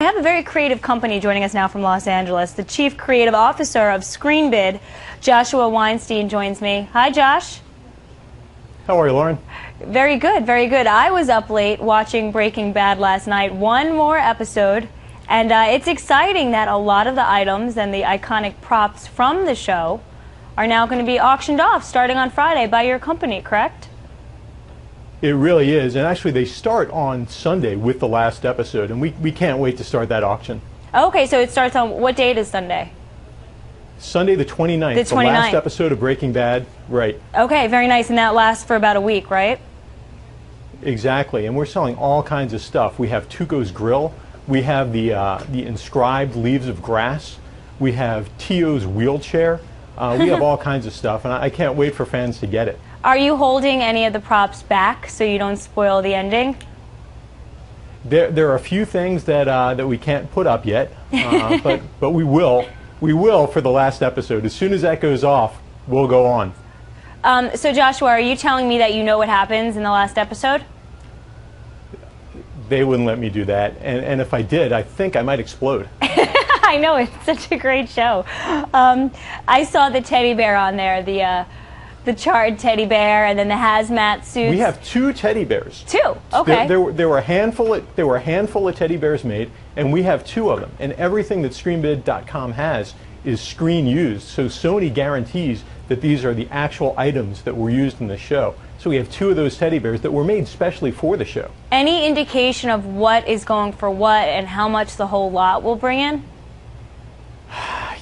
We have a very creative company joining us now from Los Angeles. The Chief Creative Officer of ScreenBid, Joshua Weinstein, joins me. Hi, Josh. How are you, Lauren? Very good, very good. I was up late watching Breaking Bad last night. One more episode. And it's exciting that a lot of the items and the iconic props from the show are now going to be auctioned off starting on Friday by your company, correct? It really is. And actually, they start on Sunday with the last episode. And we can't wait to start that auction. Okay, so it starts on what date is Sunday? Sunday the 29th. The last episode of Breaking Bad. Right. Okay, very nice. And that lasts for about a week, right? Exactly. And we're selling all kinds of stuff. We have Tuco's Grill. We have the inscribed Leaves of Grass. We have Tio's wheelchair. We have all kinds of stuff, and I can't wait for fans to get it. Are you holding any of the props back so you don't spoil the ending? There are a few things that we can't put up yet, but we will. We will for the last episode. As soon as that goes off, we'll go on. So Joshua, are you telling me that you know what happens in the last episode? They wouldn't let me do that, and if I did, I think I might explode. I know, it's such a great show. I saw the teddy bear on there, the charred teddy bear, and then the hazmat suits. We have 2 teddy bears. 2, okay. There were a handful of teddy bears made, and we have 2 of them. And everything that ScreenBid.com has is screen used, so Sony guarantees that these are the actual items that were used in the show. So we have 2 of those teddy bears that were made specially for the show. Any indication of what is going for what and how much the whole lot will bring in?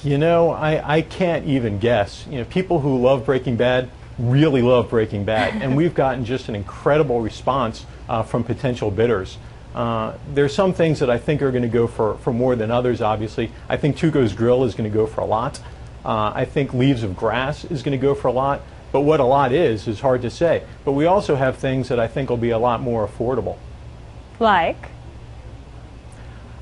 You know, I can't even guess. You know, people who love Breaking Bad really love Breaking Bad, and we've gotten just an incredible response from potential bidders. There's some things that I think are going to go for more than others, obviously. I think Tuco's Grill is going to go for a lot. I think Leaves of Grass is going to go for a lot. But what a lot is hard to say. But we also have things that I think will be a lot more affordable. Like?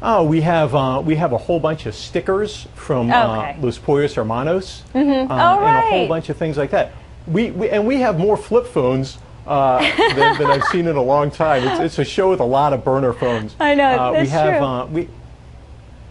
Oh, we have a whole bunch of stickers from Los Pollos Hermanos, and a whole bunch of things like that. We have more flip phones than I've seen in a long time. It's a show with a lot of burner phones. I know, that's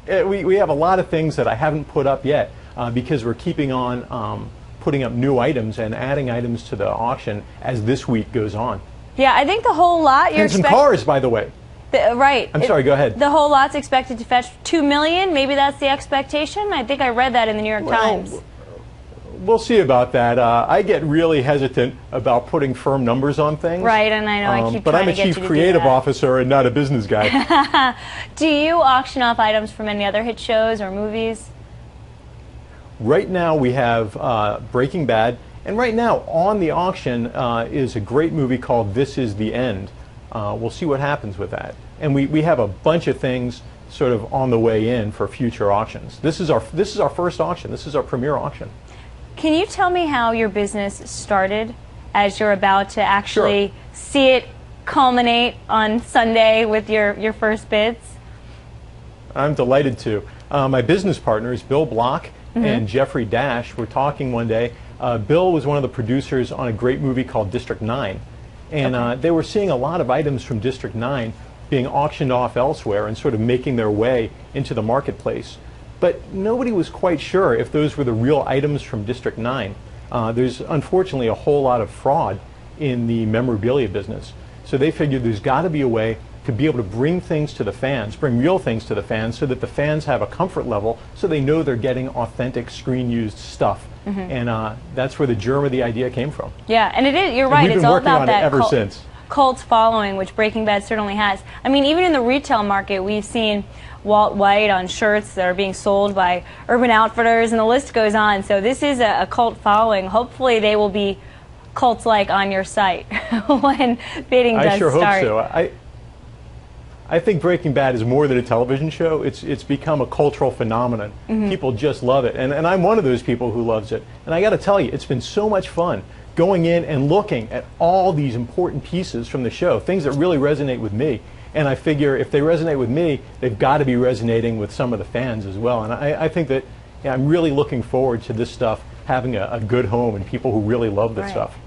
true. We have a lot of things that I haven't put up yet because we're keeping on putting up new items and adding items to the auction as this week goes on. Yeah, I think the whole lot you're expecting. And some cars, by the way. Right. I'm sorry, go ahead. The whole lot's expected to fetch $2 million. Maybe that's the expectation. I think I read that in the New York Times. We'll see about that. I get really hesitant about putting firm numbers on things. Right, and I know I keep but trying I'm to a chief creative officer and not a business guy. Do you auction off items from any other hit shows or movies? Right now we have Breaking Bad, and right now on the auction is a great movie called This Is the End. We'll see what happens with that. And we have a bunch of things sort of on the way in for future auctions. This is our first auction. This is our premiere auction. Can you tell me how your business started as you're about to actually see it culminate on Sunday with your first bids? I'm delighted to. My business partners, Bill Block and Jeffrey Dash, were talking one day. Bill was one of the producers on a great movie called District 9. And they were seeing a lot of items from District 9 being auctioned off elsewhere and sort of making their way into the marketplace. But nobody was quite sure if those were the real items from District 9. There's unfortunately a whole lot of fraud in the memorabilia business. So they figured there's got to be a way to be able to bring things to the fans, bring real things to the fans, so that the fans have a comfort level so they know they're getting authentic screen-used stuff. And that's where the germ of the idea came from. Yeah, and it is, you're right, it's all about that ever since. Cult following, which Breaking Bad certainly has. I mean, even in the retail market, we've seen Walt White on shirts that are being sold by Urban Outfitters, and the list goes on. So this is a cult following. Hopefully they will be cults-like on your site when bidding does start. I sure hope so. I think Breaking Bad is more than a television show. It's become a cultural phenomenon. People just love it. And I'm one of those people who loves it. And I got to tell you, it's been so much fun going in and looking at all these important pieces from the show, things that really resonate with me. And I figure if they resonate with me, they've got to be resonating with some of the fans as well. And I think that I'm really looking forward to this stuff having a good home and people who really love this stuff.